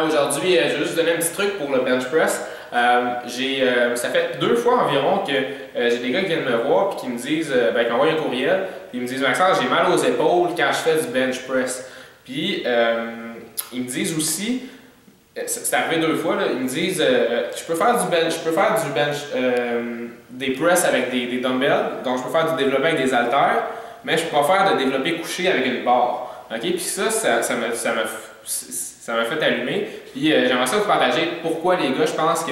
Aujourd'hui, je vais juste donner un petit truc pour le bench press. Ça fait 2 fois environ que j'ai des gars qui viennent me voir et qui me disent, qui envoient un courriel, puis ils me disent Maxence, j'ai mal aux épaules quand je fais du bench press. Puis ils me disent aussi, c'est arrivé 2 fois, là, ils me disent je peux faire du bench, des press avec des dumbbells, donc je peux faire du développé avec des haltères, mais je peux pas faire de développé couché avec une barre. Ok, puis ça m'a fait allumer. Puis j'aimerais ça vous partager pourquoi les gars, je pense que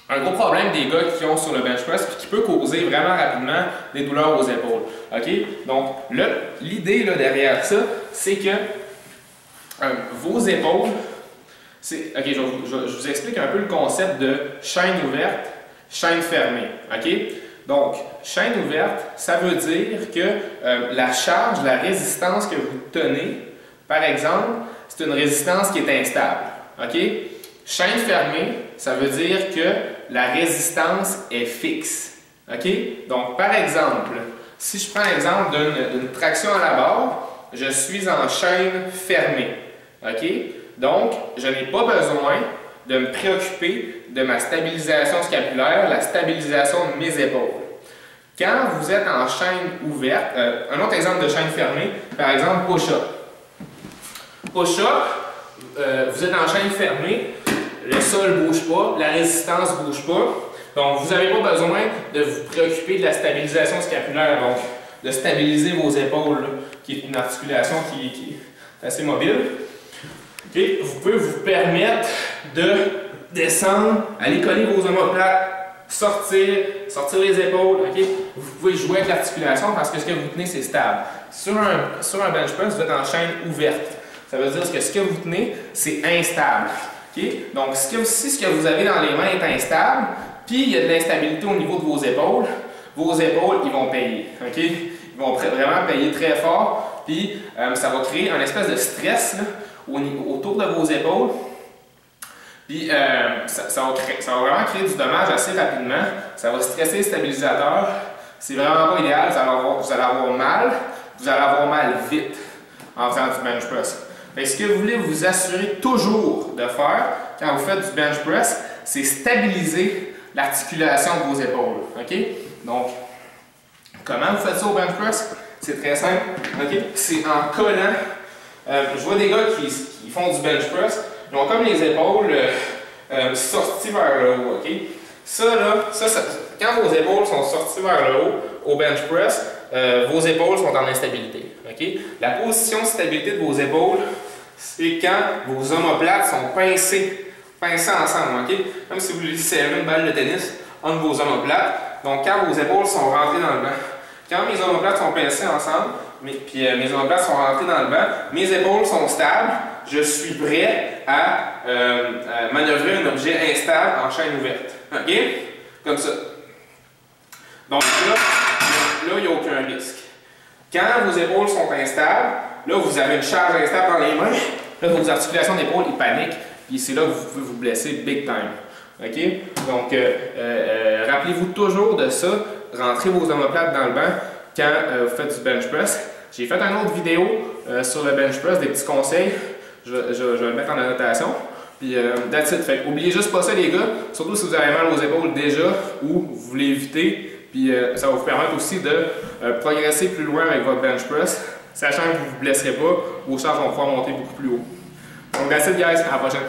un gros problème des gars qui ont sur le bench press puis qui peut causer vraiment rapidement des douleurs aux épaules. Ok, donc l'idée derrière ça, c'est que vos épaules, ok, je vous explique un peu le concept de chaîne ouverte, chaîne fermée. Ok, donc chaîne ouverte, ça veut dire que la charge, la résistance que vous tenez, par exemple, c'est une résistance qui est instable. Ok? Chaîne fermée, ça veut dire que la résistance est fixe. Ok? Donc, par exemple, si je prends l'exemple d'une traction à la barre, je suis en chaîne fermée. Ok? Donc, je n'ai pas besoin de me préoccuper de ma stabilisation scapulaire, la stabilisation de mes épaules. Quand vous êtes en chaîne ouverte, un autre exemple de chaîne fermée, par exemple push-up. Push-up, vous êtes en chaîne fermée, le sol ne bouge pas, la résistance ne bouge pas. Donc, vous n'avez pas besoin de vous préoccuper de la stabilisation scapulaire, donc de stabiliser vos épaules, là, qui est une articulation qui est assez mobile. Okay. Vous pouvez vous permettre de descendre, aller coller vos omoplates, sortir les épaules. Okay. Vous pouvez jouer avec l'articulation parce que ce que vous tenez, c'est stable. Sur un bench press, vous êtes en chaîne ouverte. Ça veut dire que ce que vous tenez, c'est instable. Okay? Donc, si ce que vous avez dans les mains est instable, puis il y a de l'instabilité au niveau de vos épaules, ils vont payer. Okay? Ils vont vraiment payer très fort, puis ça va créer un espèce de stress là, autour de vos épaules. Puis ça va vraiment créer du dommage assez rapidement. Ça va stresser les stabilisateurs. C'est vraiment pas idéal. Vous allez avoir mal. Vous allez avoir mal vite en faisant du bench press. Fait que ce que vous voulez vous assurer toujours de faire quand vous faites du bench press, c'est stabiliser l'articulation de vos épaules. Okay? Donc, comment vous faites ça au bench press? C'est très simple. Okay? C'est en collant. Je vois des gars qui font du bench press, ils ont comme les épaules sorties vers le haut. Okay? Quand vos épaules sont sorties vers le haut au bench press, vos épaules sont en instabilité. Okay? La position de stabilité de vos épaules, c'est quand vos omoplates sont pincées ensemble. Okay? Comme si vous voulez serrer une balle de tennis entre vos omoplates. Donc, quand vos épaules sont rentrées dans le banc. Quand mes omoplates sont pincées ensemble, mes omoplates sont rentrées dans le banc, mes épaules sont stables, je suis prêt à manœuvrer un objet instable en chaîne ouverte. OK? Comme ça. Donc là, il n'y a aucun risque. Quand vos épaules sont instables, là, vous avez une charge instable dans les mains, là, vos articulations d'épaule, ils paniquent, puis c'est là que vous pouvez vous blesser big time. OK? Donc, rappelez-vous toujours de ça, rentrez vos omoplates dans le banc quand vous faites du bench press. J'ai fait une autre vidéo sur le bench press, des petits conseils, je vais le mettre en annotation. Puis, that's it. Fait oubliez juste pas ça, les gars, surtout si vous avez mal aux épaules déjà ou vous voulez éviter. Puis ça va vous permettre aussi de progresser plus loin avec votre bench press, sachant que vous ne vous blesserez pas, vos charges vont pouvoir monter beaucoup plus haut. Donc, that's it, guys. À la prochaine.